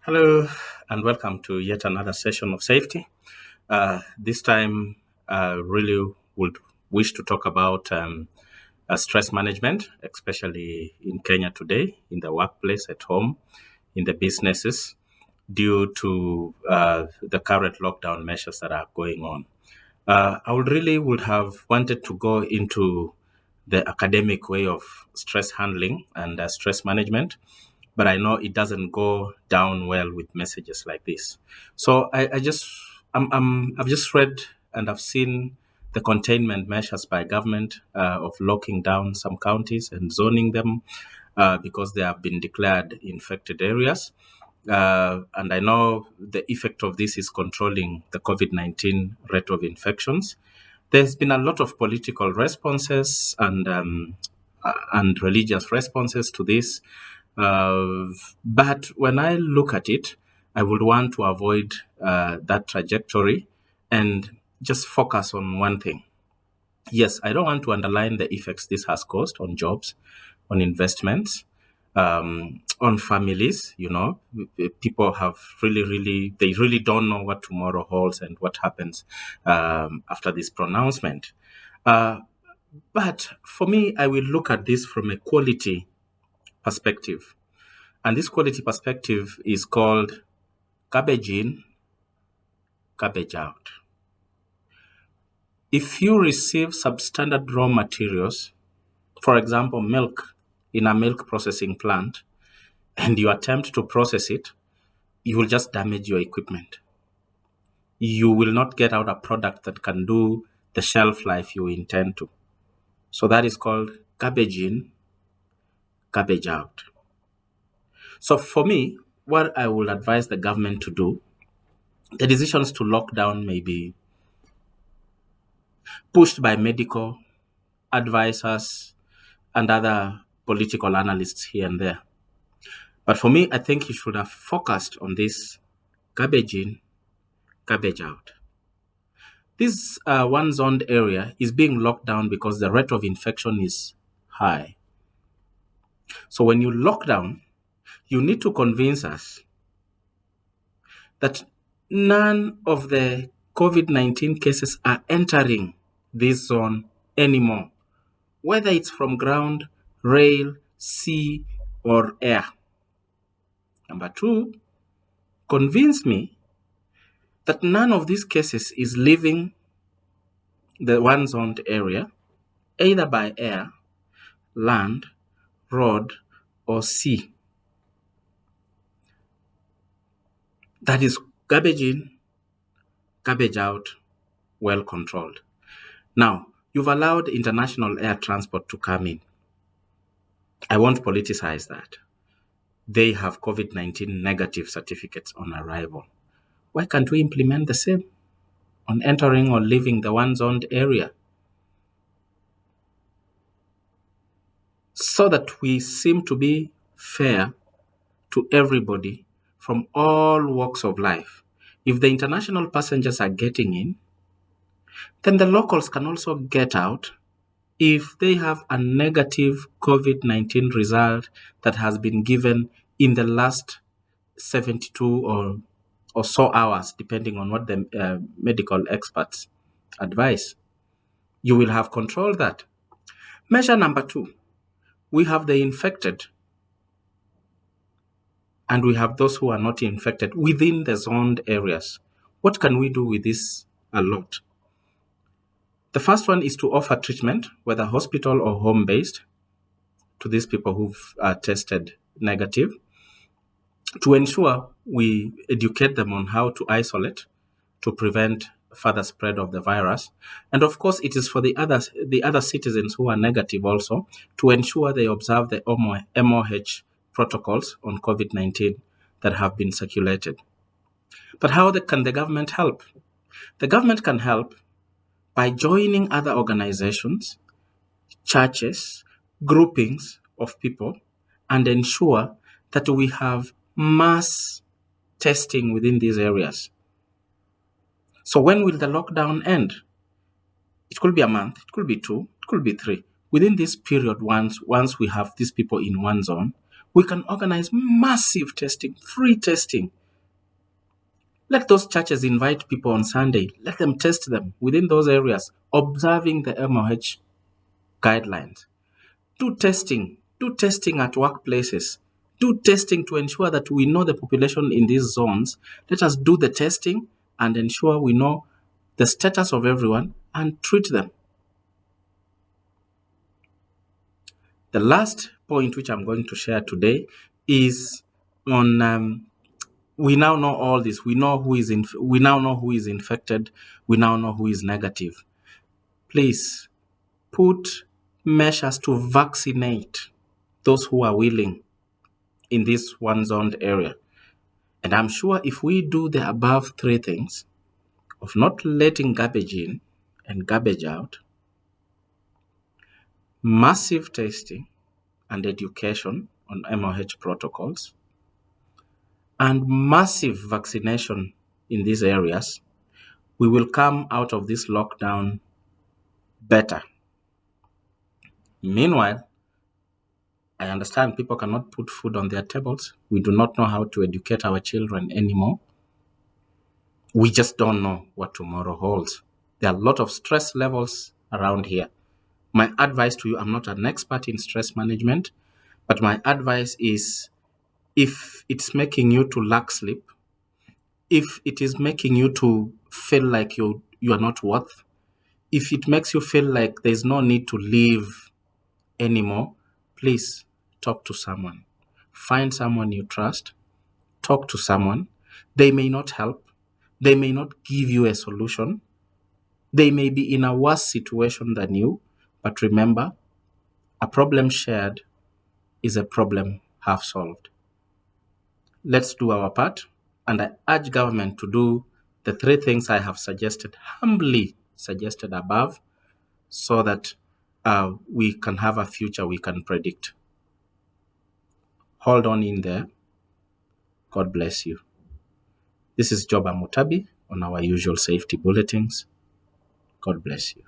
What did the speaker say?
Hello, and welcome to yet another session of safety. This time, really would wish to talk about stress management, especially in Kenya today, in the workplace, at home, in the businesses, due to the current lockdown measures that are going on. I would have wanted to go into the academic way of stress handling and stress management, but I know it doesn't go down well with messages like this. So I've just read and I've seen the containment measures by government of locking down some counties and zoning them because they have been declared infected areas. And I know the effect of this is controlling the COVID 19 rate of infections. There's been a lot of political responses and religious responses to this. But when I look at it, I would want to avoid that trajectory and just focus on one thing. Yes, I don't want to underline the effects this has caused on jobs, on investments, on families. People have they really don't know what tomorrow holds and what happens after this pronouncement. Uh, but for me, I will look at this from a quality perspective. And this quality perspective is called garbage in, garbage out. If you receive substandard raw materials, for example, milk in a milk processing plant, and you attempt to process it, you will just damage your equipment. You will not get out a product that can do the shelf life you intend to. So that is called garbage in, garbage out. So for me, what I will advise the government to do, the decisions to lock down may be pushed by medical advisors and other political analysts here and there. But for me, I think you should have focused on this garbage in, garbage out. This one zoned area is being locked down because the rate of infection is high. So when you lock down, you need to convince us that none of the COVID 19 cases are entering this zone anymore, whether it's from ground, rail, sea, or air. Number two, convince me that none of these cases is leaving the one zoned area, either by air, land, road, or sea. That is garbage in, garbage out, well controlled. Now, you've allowed international air transport to come in. I won't politicize that. They have COVID 19 negative certificates on arrival. Why can't we implement the same on entering or leaving the one zoned area? So that we seem to be fair to everybody from all walks of life. If the international passengers are getting in, then the locals can also get out if they have a negative COVID 19 result that has been given in the last 72 or so hours, depending on what the medical experts advise. You will have controlled that. Measure number two, we have the infected and we have those who are not infected within the zoned areas. What can we do with this a lot? The first one is to offer treatment, whether hospital or home-based, to these people who've tested negative, to ensure we educate them on how to isolate to prevent further spread of the virus. And of course, it is for the other citizens who are negative also to ensure they observe the MOH protocols on COVID-19 that have been circulated. But how can the government help? The government can help by joining other organizations, churches, groupings of people, and ensure that we have mass testing within these areas. So when will the lockdown end? It could be a month, it could be two, it could be three. Within this period, once we have these people in one zone, We can organize massive testing, free testing. Let those churches invite people on Sunday. Let them test them within those areas, observing the MOH guidelines. Do testing. Do testing at workplaces. Do testing to ensure that we know the population in these zones. Let us do the testing and ensure we know the status of everyone and treat them. The last point which I'm going to share today is on we now know all this. We now know who is infected. We now know who is negative. Please put measures to vaccinate those who are willing in this one zoned area. And I'm sure if we do the above three things of not letting garbage in and garbage out, massive testing and education on MOH protocols, and massive vaccination in these areas, we will come out of this lockdown better. Meanwhile, I understand people cannot put food on their tables. We do not know how to educate our children anymore. We just don't know what tomorrow holds. There are a lot of stress levels around here. My advice to you, I'm not an expert in stress management, but my advice is if it's making you to lack sleep, if it is making you to feel like you are not worth, if it makes you feel like there's no need to live anymore, please talk to someone. Find someone you trust. Talk to someone. They may not help. They may not give you a solution. They may be in a worse situation than you. But remember, a problem shared is a problem half solved. Let's do our part. And I urge government to do the three things I have suggested, humbly suggested above, so that we can have a future we can predict. Hold on in there. God bless you. This is Joba Mutabi on our usual safety bulletins. God bless you.